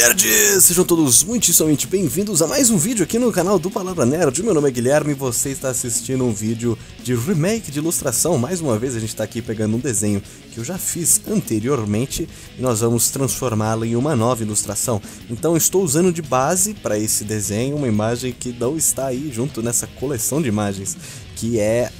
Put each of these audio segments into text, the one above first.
nerds! Sejam todos muitíssimamente bem-vindos a mais um vídeo aqui no canal do Palavra Nerd. Meu nome é Guilherme e você está assistindo um vídeo de remake de ilustração. Mais uma vez a gente está aqui pegando um desenho que eu já fiz anteriormente e nós vamos transformá-lo em uma nova ilustração. Então eu estou usando de base para esse desenho uma imagem que não está aí junto nessa coleção de imagens, que é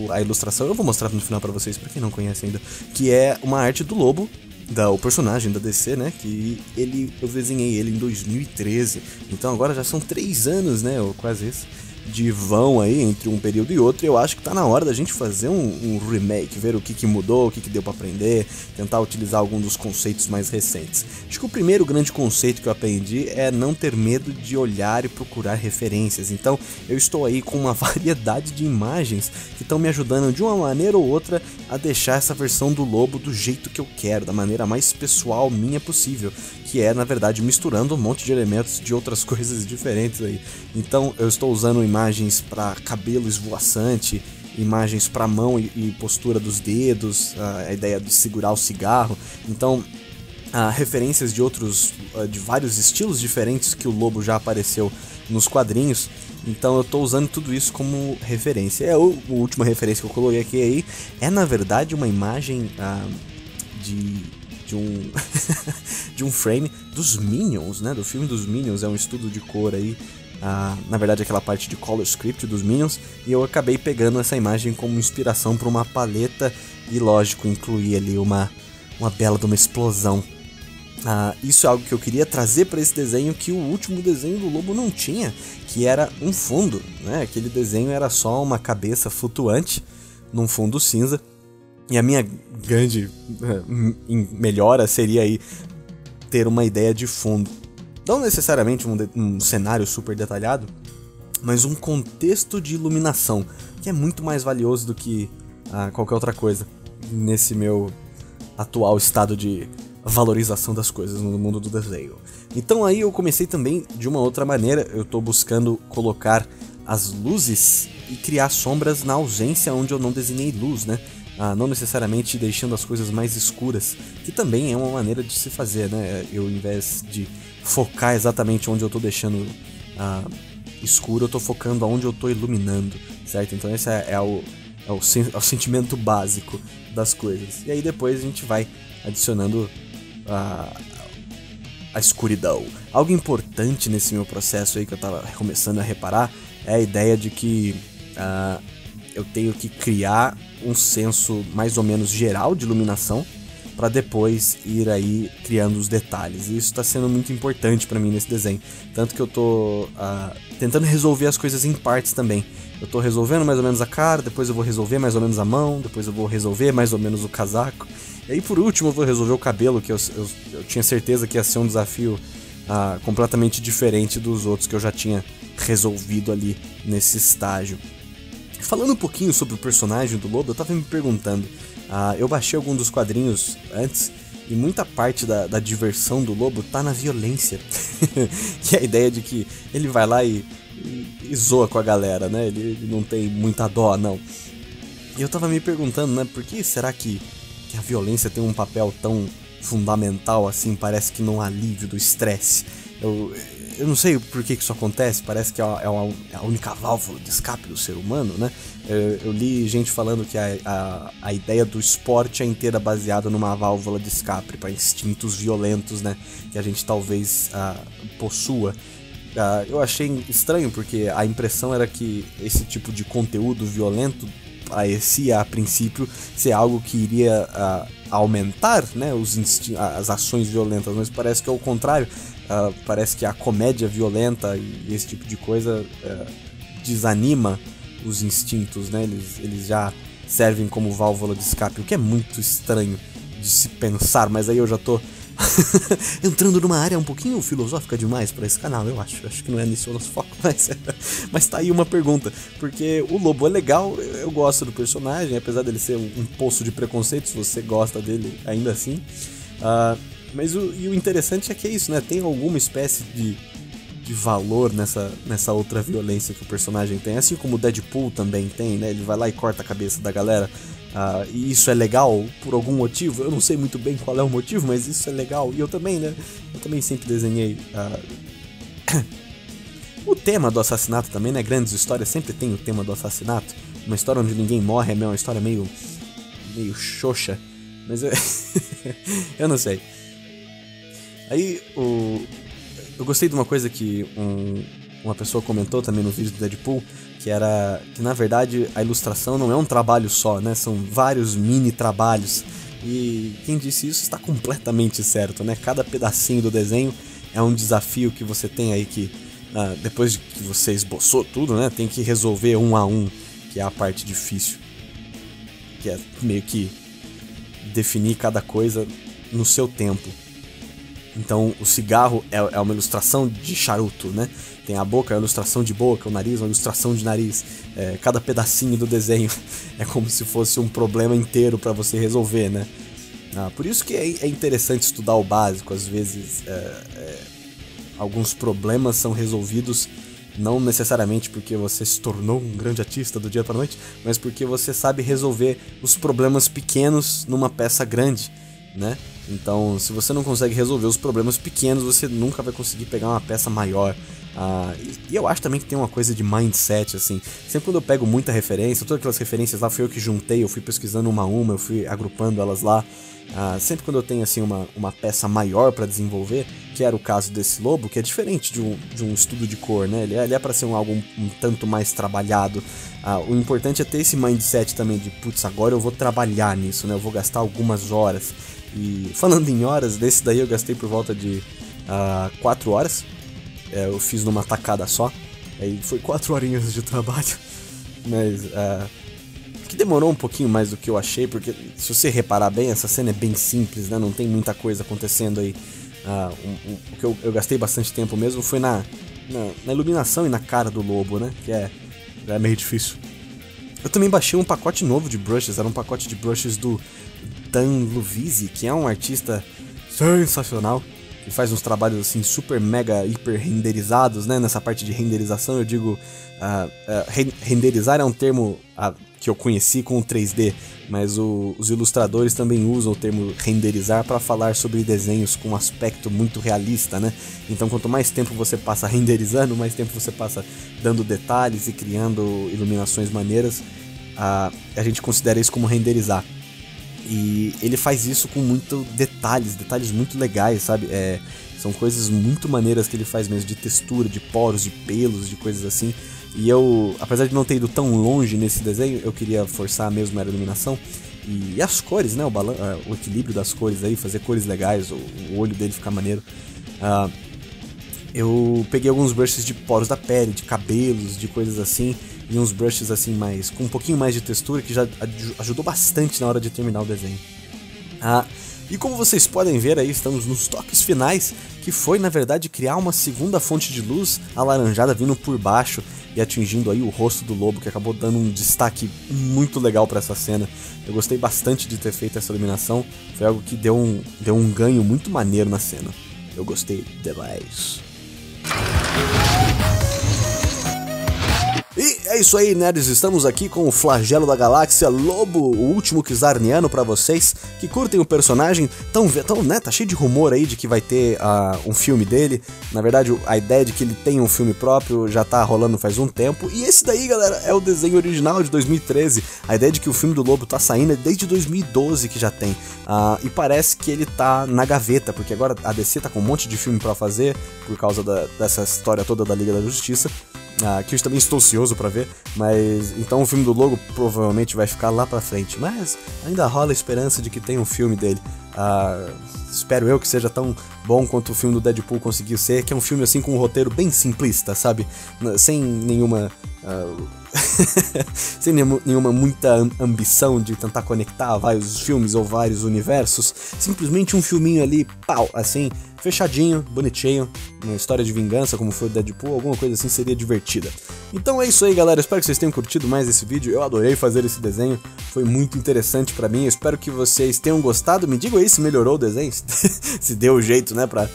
a ilustração. Eu vou mostrar no final para vocês, para quem não conhece ainda, que é uma arte do Lobo, o personagem da DC, né, que eu desenhei ele em 2013, então agora já são 3 anos, né, ou quase isso, de vão aí entre um período e outro, e eu acho que tá na hora da gente fazer um remake, ver o que mudou, o que deu pra aprender, tentar utilizar algum dos conceitos mais recentes. Acho que o primeiro grande conceito que eu aprendi é não ter medo de olhar e procurar referências, então eu estou aí com uma variedade de imagens que estão me ajudando de uma maneira ou outra a deixar essa versão do Lobo do jeito que eu quero, da maneira mais pessoal minha possível, que é na verdade misturando um monte de elementos de outras coisas diferentes aí. Então eu estou usando imagens para cabelo esvoaçante, imagens para mão e postura dos dedos, a ideia de segurar o cigarro. Então referências de vários estilos diferentes que o Lobo já apareceu nos quadrinhos. Então eu estou usando tudo isso como referência. A última referência que eu coloquei aqui aí é na verdade uma imagem de um frame dos Minions, né? Do filme dos Minions, é um estudo de cor aí. Na verdade aquela parte de color script dos Minions, e eu acabei pegando essa imagem como inspiração para uma paleta e lógico, incluí ali uma bela de uma explosão. Isso é algo que eu queria trazer para esse desenho que o último desenho do Lobo não tinha, que era um fundo, né? Aquele desenho era só uma cabeça flutuante num fundo cinza, e a minha grande melhora seria aí ter uma ideia de fundo. Não necessariamente um cenário super detalhado, mas um contexto de iluminação, que é muito mais valioso do que qualquer outra coisa, nesse meu atual estado de valorização das coisas no mundo do desenho. Então aí eu comecei também de uma outra maneira, eu estou buscando colocar as luzes e criar sombras na ausência onde eu não desenhei luz, né? Não necessariamente deixando as coisas mais escuras, que também é uma maneira de se fazer, né? Eu, ao invés de focar exatamente onde eu tô deixando escuro, eu tô focando aonde eu tô iluminando, certo? Então esse é o sentimento básico das coisas. E aí depois a gente vai adicionando a escuridão. Algo importante nesse meu processo aí que eu tava começando a reparar é a ideia de que eu tenho que criar um senso mais ou menos geral de iluminação para depois ir aí criando os detalhes. E isso está sendo muito importante para mim nesse desenho. Tanto que eu tô tentando resolver as coisas em partes também. Eu tô resolvendo mais ou menos a cara, depois eu vou resolver mais ou menos a mão, depois eu vou resolver mais ou menos o casaco. E aí por último eu vou resolver o cabelo, que eu tinha certeza que ia ser um desafio completamente diferente dos outros que eu já tinha resolvido ali nesse estágio. Falando um pouquinho sobre o personagem do Lobo, eu tava me perguntando, eu baixei algum dos quadrinhos antes, e muita parte da diversão do Lobo tá na violência, que é a ideia de que ele vai lá e zoa com a galera, né, ele não tem muita dó, não. E eu tava me perguntando, né, por que será que a violência tem um papel tão fundamental assim, parece que num alívio do estresse? Eu não sei por que isso acontece, parece que é a única válvula de escape do ser humano, né? Eu li gente falando que a ideia do esporte é inteira baseada numa válvula de escape para instintos violentos, né? Que a gente talvez possua. Eu achei estranho porque a impressão era que esse tipo de conteúdo violento parecia a princípio ser algo que iria aumentar, né, as ações violentas, mas parece que é o contrário. Parece que a comédia violenta e esse tipo de coisa desanima os instintos, né? Eles já servem como válvula de escape, o que é muito estranho de se pensar, mas aí eu já tô entrando numa área um pouquinho filosófica demais para esse canal, eu acho que não é nisso o nosso foco, mas tá aí uma pergunta, porque o Lobo é legal, eu gosto do personagem, apesar dele ser um poço de preconceitos, você gosta dele ainda assim. Mas o interessante é que é isso, né? Tem alguma espécie de valor nessa outra violência que o personagem tem, assim como o Deadpool também tem, né? Ele vai lá e corta a cabeça da galera E isso é legal por algum motivo. Eu não sei muito bem qual é o motivo, mas isso é legal. E eu também, né? Eu também sempre desenhei. O tema do assassinato também, né? Grandes histórias sempre tem o tema do assassinato. Uma história onde ninguém morre é uma história meio xoxa. Mas eu não sei. Aí eu gostei de uma coisa que uma pessoa comentou também no vídeo do Deadpool, que era que na verdade a ilustração não é um trabalho só, né? São vários mini trabalhos. E quem disse isso está completamente certo, né? Cada pedacinho do desenho é um desafio que você tem aí que, depois que você esboçou tudo, né? Tem que resolver um a um, que é a parte difícil. Que é meio que definir cada coisa no seu tempo. Então o cigarro é uma ilustração de charuto, né? Tem a boca, é uma ilustração de boca, o nariz é uma ilustração de nariz. Cada pedacinho do desenho é como se fosse um problema inteiro para você resolver, né? Por isso que é interessante estudar o básico. Às vezes alguns problemas são resolvidos não necessariamente porque você se tornou um grande artista do dia para noite, mas porque você sabe resolver os problemas pequenos numa peça grande, né? Então, se você não consegue resolver os problemas pequenos, você nunca vai conseguir pegar uma peça maior. E eu acho também que tem uma coisa de mindset, assim. Sempre quando eu pego muita referência, todas aquelas referências lá fui eu que juntei, eu fui pesquisando uma a uma, eu fui agrupando elas lá. Sempre quando eu tenho assim uma peça maior para desenvolver, que era o caso desse lobo, que é diferente de um estudo de cor, né? Ele é para ser algo um tanto mais trabalhado. O importante é ter esse mindset também de, putz, agora eu vou trabalhar nisso, né? Eu vou gastar algumas horas. E falando em horas, desse daí eu gastei por volta de 4 horas. Eu fiz numa tacada só. Aí foi 4 horinhas de trabalho. Mas que demorou um pouquinho mais do que eu achei, porque se você reparar bem, essa cena é bem simples, né? Não tem muita coisa acontecendo aí. O que eu gastei bastante tempo mesmo foi na iluminação e na cara do lobo, né? Que é meio difícil. Eu também baixei um pacote novo de brushes, era um pacote de brushes do Dan Luvisi, que é um artista sensacional, que faz uns trabalhos assim super mega hiper renderizados, né? Nessa parte de renderização eu digo, renderizar é um termo que eu conheci com o 3D, mas os ilustradores também usam o termo renderizar para falar sobre desenhos com um aspecto muito realista, né? Então quanto mais tempo você passa renderizando, mais tempo você passa dando detalhes e criando iluminações maneiras, a gente considera isso como renderizar. E ele faz isso com muitos detalhes muito legais, sabe? São coisas muito maneiras que ele faz mesmo, de textura, de poros, de pelos, de coisas assim. E eu, apesar de não ter ido tão longe nesse desenho, eu queria forçar mesmo a iluminação. E as cores, né? O equilíbrio das cores aí, fazer cores legais, o olho dele ficar maneiro. Eu peguei alguns brushes de poros da pele, de cabelos, de coisas assim. E uns brushes assim com um pouquinho mais de textura, que já ajudou bastante na hora de terminar o desenho. E como vocês podem ver aí, estamos nos toques finais, que foi na verdade criar uma segunda fonte de luz alaranjada vindo por baixo e atingindo aí o rosto do lobo, que acabou dando um destaque muito legal para essa cena. Eu gostei bastante de ter feito essa iluminação, foi algo que deu um ganho muito maneiro na cena. Eu gostei demais. E é isso aí, nerds, estamos aqui com o flagelo da galáxia, Lobo, o último Kizarniano pra vocês que curtem o personagem. Né, tá cheio de rumor aí de que vai ter um filme dele. Na verdade, a ideia de que ele tenha um filme próprio já tá rolando faz um tempo. E esse daí, galera, é o desenho original de 2013. A ideia de que o filme do Lobo tá saindo é desde 2012 que já tem. E parece que ele tá na gaveta, porque agora a DC tá com um monte de filme pra fazer por causa dessa história toda da Liga da Justiça. Que eu também estou ansioso pra ver, mas então o filme do Lobo provavelmente vai ficar lá pra frente, mas ainda rola a esperança de que tenha um filme dele. Espero eu que seja tão bom quanto o filme do Deadpool conseguiu ser, que é um filme assim com um roteiro bem simplista, sabe? Sem nenhuma sem nenhuma muita ambição de tentar conectar vários filmes ou vários universos. Simplesmente um filminho ali, pau, assim, fechadinho, bonitinho, uma história de vingança como foi o Deadpool, alguma coisa assim seria divertida. Então é isso aí, galera, espero que vocês tenham curtido mais esse vídeo. Eu adorei fazer esse desenho, foi muito interessante pra mim. Eu espero que vocês tenham gostado. Me digam aí se melhorou o desenho, se deu o jeito, né, pra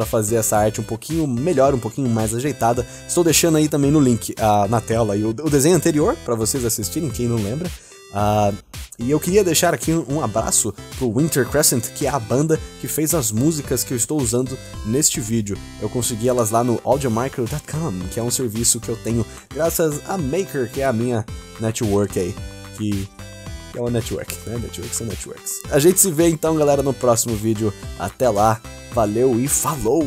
fazer essa arte um pouquinho melhor, um pouquinho mais ajeitada. Estou deixando aí também no link na tela aí o desenho anterior pra vocês assistirem, quem não lembra. E eu queria deixar aqui um abraço pro Winter Crescent, que é a banda que fez as músicas que eu estou usando neste vídeo. Eu consegui elas lá no audiomicro.com, que é um serviço que eu tenho graças a Maker, que é a minha network aí, que é uma network, né? Networks são networks. A gente se vê então, galera, no próximo vídeo. Até lá, valeu e falou!